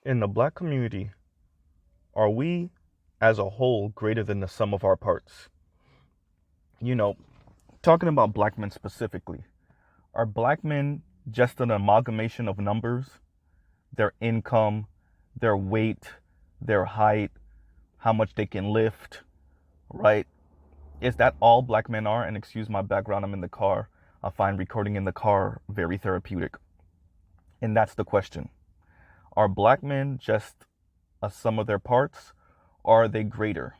In the black community, are we as a whole greater than the sum of our parts? You know, talking about black men specifically, are black men just an amalgamation of numbers, their income, their weight, their height, how much they can lift, right? Is that all black men are? And excuse my background, I'm in the car. I find recording in the car very therapeutic. And that's the question. Are black men just a sum of their parts, or are they greater?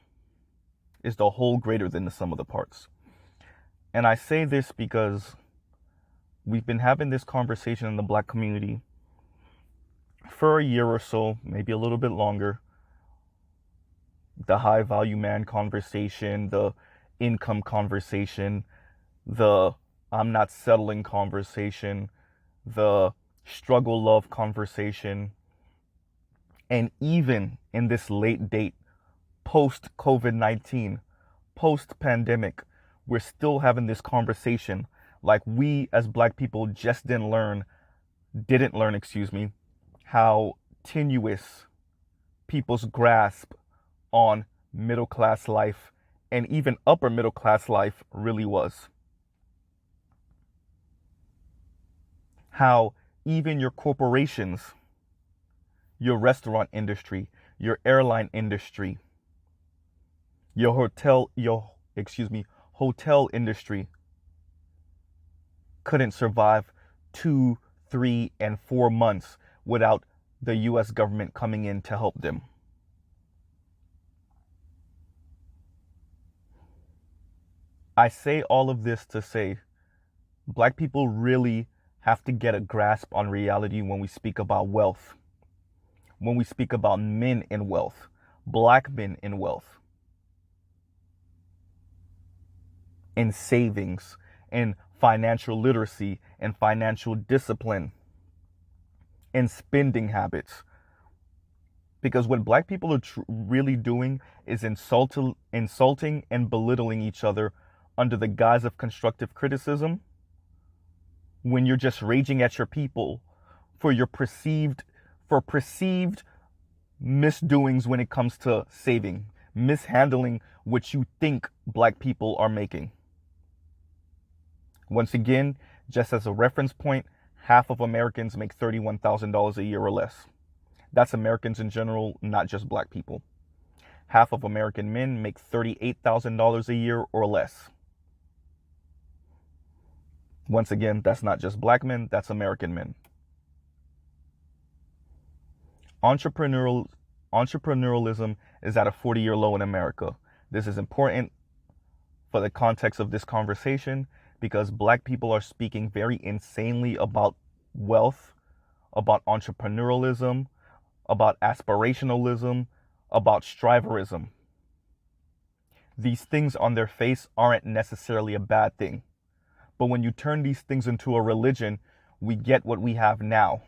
Is the whole greater than the sum of the parts? And I say this because we've been having this conversation in the black community for a year or so, maybe a little bit longer. The high value man conversation, the income conversation, the I'm not settling conversation, the struggle love conversation. And even in this late date, post COVID-19, post pandemic, we're still having this conversation like we as black people just didn't learn, how tenuous people's grasp on middle class life and even upper middle class life really was. How even your corporations, your restaurant industry, your airline industry, your hotel industry couldn't survive 2, 3, and 4 months without the US government coming in to help them. I say all of this to say black people really have to get a grasp on reality when we speak about wealth, when we speak about men in wealth, black men in wealth, in savings, in financial literacy, and financial discipline, in spending habits. Because what black people are really doing is insulting and belittling each other under the guise of constructive criticism, when you're just raging at your people for perceived misdoings when it comes to saving, mishandling what you think black people are making. Once again, just as a reference point, half of Americans make $31,000 a year or less. That's Americans in general, not just black people. Half of American men make $38,000 a year or less. Once again, that's not just black men, that's American men. Entrepreneurialism is at a 40-year low in America. This is important for the context of this conversation because black people are speaking very insanely about wealth, about entrepreneurialism, about aspirationalism, about striverism. These things on their face aren't necessarily a bad thing. But when you turn these things into a religion, we get what we have now,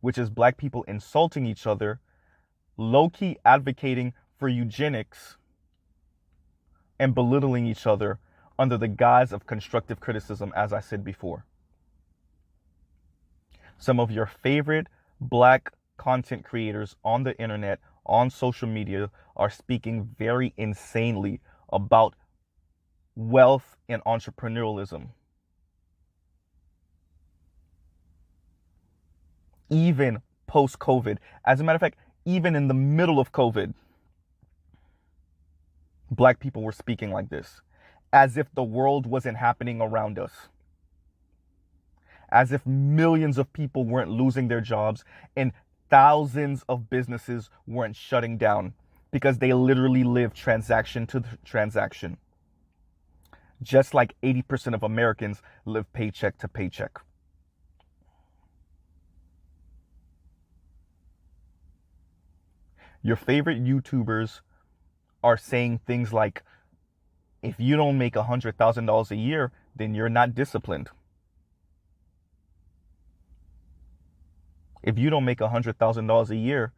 which is black people insulting each other, low-key advocating for eugenics, and belittling each other under the guise of constructive criticism, as I said before. Some of your favorite black content creators on the internet, on social media, are speaking very insanely about wealth and entrepreneurialism. Even post-COVID. As a matter of fact, even in the middle of COVID, black people were speaking like this, as if the world wasn't happening around us, as if millions of people weren't losing their jobs and thousands of businesses weren't shutting down because they literally live transaction to transaction. Just like 80% of Americans live paycheck to paycheck. Your favorite YouTubers are saying things like, if you don't make $100,000 a year, then you're not disciplined. If you don't make $100,000 a year,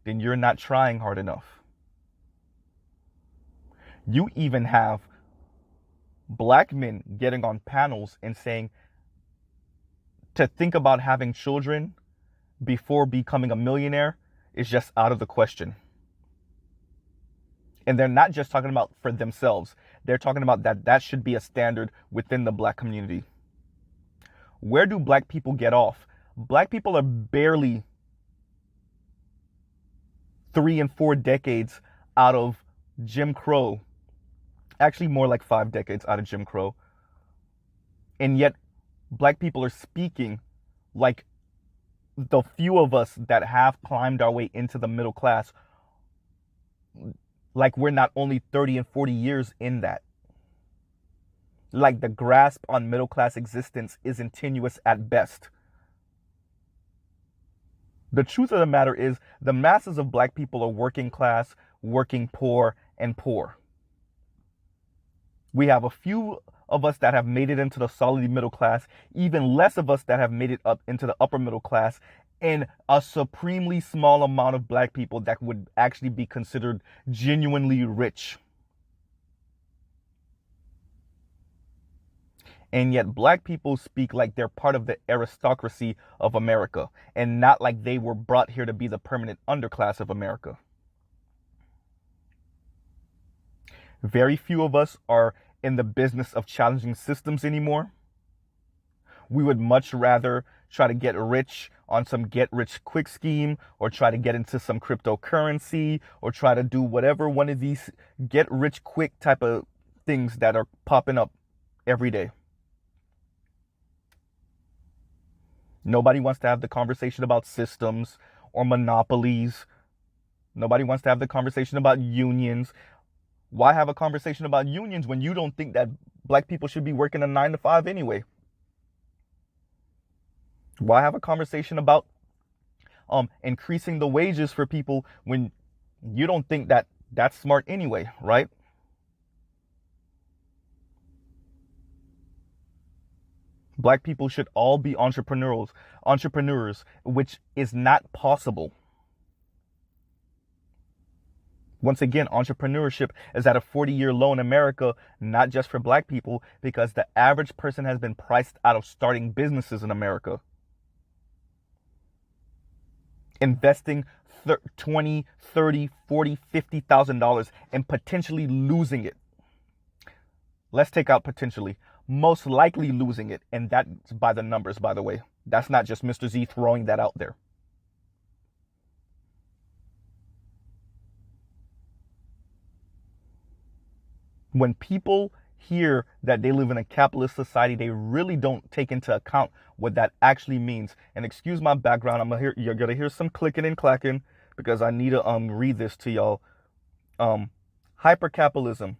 then you're not trying hard enough. You even have black men getting on panels and saying to think about having children before becoming a millionaire is just out of the question. And they're not just talking about for themselves. They're talking about that should be a standard within the black community. Where do black people get off? Black people are barely 3 and 4 decades out of Jim Crow. Actually, more like 5 decades out of Jim Crow. And yet, black people are speaking like the few of us that have climbed our way into the middle class, like we're not only 30 and 40 years in that. Like the grasp on middle class existence is tenuous at best. The truth of the matter is the masses of black people are working class, working poor, and poor. We have a few of us that have made it into the solid middle class, even less of us that have made it up into the upper middle class, and a supremely small amount of black people that would actually be considered genuinely rich. And yet black people speak like they're part of the aristocracy of America and not like they were brought here to be the permanent underclass of America. Very few of us are in the business of challenging systems anymore. We would much rather try to get rich on some get-rich-quick scheme, or try to get into some cryptocurrency, or try to do whatever one of these get-rich-quick type of things that are popping up every day. Nobody wants to have the conversation about systems or monopolies. Nobody wants to have the conversation about unions. Why have a conversation about unions when you don't think that black people should be working a 9 to 5 anyway? Why have a conversation about increasing the wages for people when you don't think that that's smart anyway, right? Black people should all be entrepreneurs, which is not possible. Once again, entrepreneurship is at a 40-year low in America, not just for black people, because the average person has been priced out of starting businesses in America. Investing $20, $30, $40, $50,000 and potentially losing it. Let's take out potentially. Most likely losing it. And that's by the numbers, by the way. That's not just Mr. Z throwing that out there. When people hear that they live in a capitalist society, they really don't take into account what that actually means. And excuse my background, you're gonna hear some clicking and clacking because I need to read this to y'all. Hypercapitalism,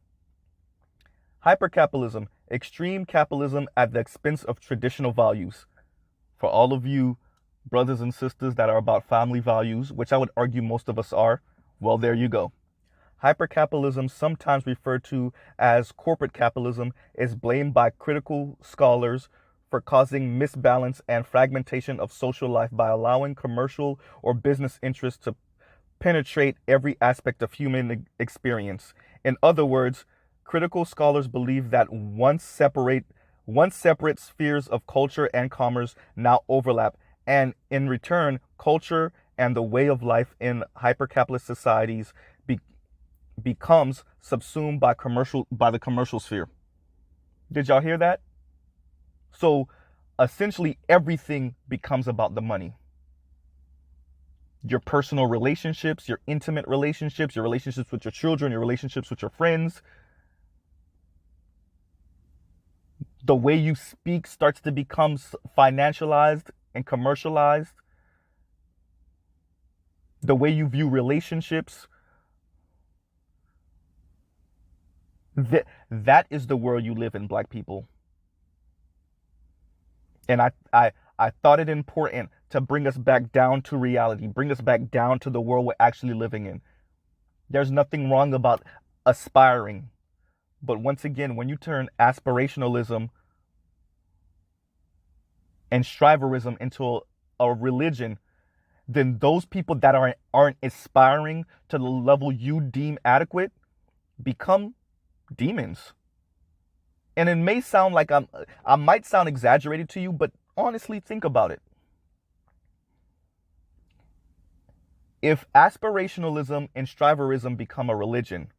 extreme capitalism at the expense of traditional values. For all of you brothers and sisters that are about family values, which I would argue most of us are, well, there you go. Hypercapitalism, sometimes referred to as corporate capitalism, is blamed by critical scholars for causing misbalance and fragmentation of social life by allowing commercial or business interests to penetrate every aspect of human experience. In other words, critical scholars believe that once separate spheres of culture and commerce now overlap, and in return, culture and the way of life in hypercapitalist societies becomes subsumed by the commercial sphere. Did y'all hear that? So essentially everything becomes about the money. Your personal relationships, your intimate relationships, your relationships with your children, your relationships with your friends. The way you speak starts to become financialized and commercialized. The way you view relationships. That is the world you live in, black people. And I thought it important to bring us back down to reality, bring us back down to the world we're actually living in. There's nothing wrong about aspiring. But once again, when you turn aspirationalism and striverism into a religion, then those people that aren't aspiring to the level you deem adequate become demons. And it may sound like I might sound exaggerated to you, but honestly, think about it. If aspirationalism and striverism become a religion,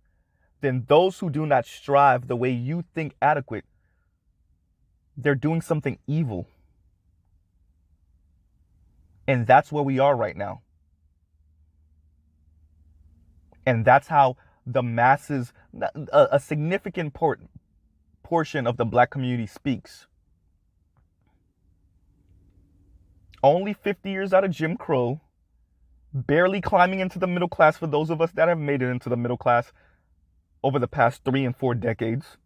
then those who do not strive the way you think adequate, they're doing something evil. And that's where we are right now. And that's how the masses, a significant portion of the black community speaks. Only 50 years out of Jim Crow, barely climbing into the middle class for those of us that have made it into the middle class over the past 3 and 4 decades.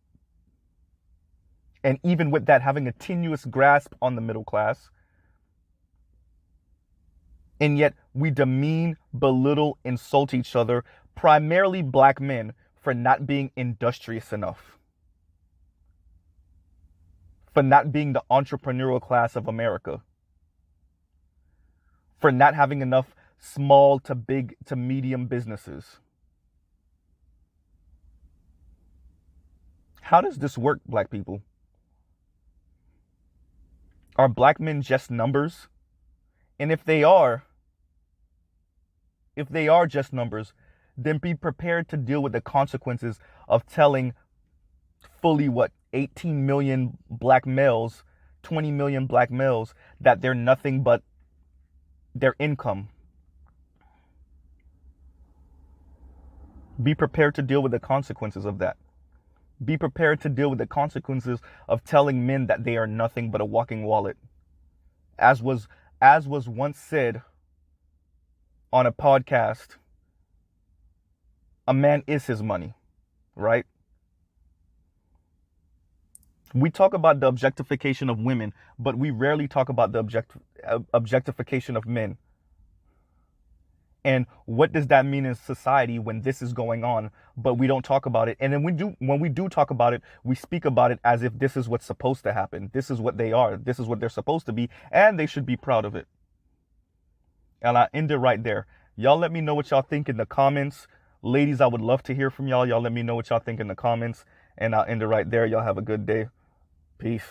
And even with that, having a tenuous grasp on the middle class. And yet we demean, belittle, insult each other, primarily black men, for not being industrious enough, for not being the entrepreneurial class of America, for not having enough small to big to medium businesses. How does this work, black people? Are black men just numbers? And if they are just numbers, then be prepared to deal with the consequences of telling fully 18 million black males, 20 million black males, that they're nothing but their income. Be prepared to deal with the consequences of that. Be prepared to deal with the consequences of telling men that they are nothing but a walking wallet. As was once said on a podcast, a man is his money, right? We talk about the objectification of women, but we rarely talk about the objectification of men. And what does that mean in society when this is going on, but we don't talk about it? And then when we do talk about it, we speak about it as if this is what's supposed to happen. This is what they are. This is what they're supposed to be. And they should be proud of it. And I end it right there. Y'all let me know what y'all think in the comments. Ladies, I would love to hear from y'all. Y'all let me know what y'all think in the comments. And I'll end it right there. Y'all have a good day. Peace.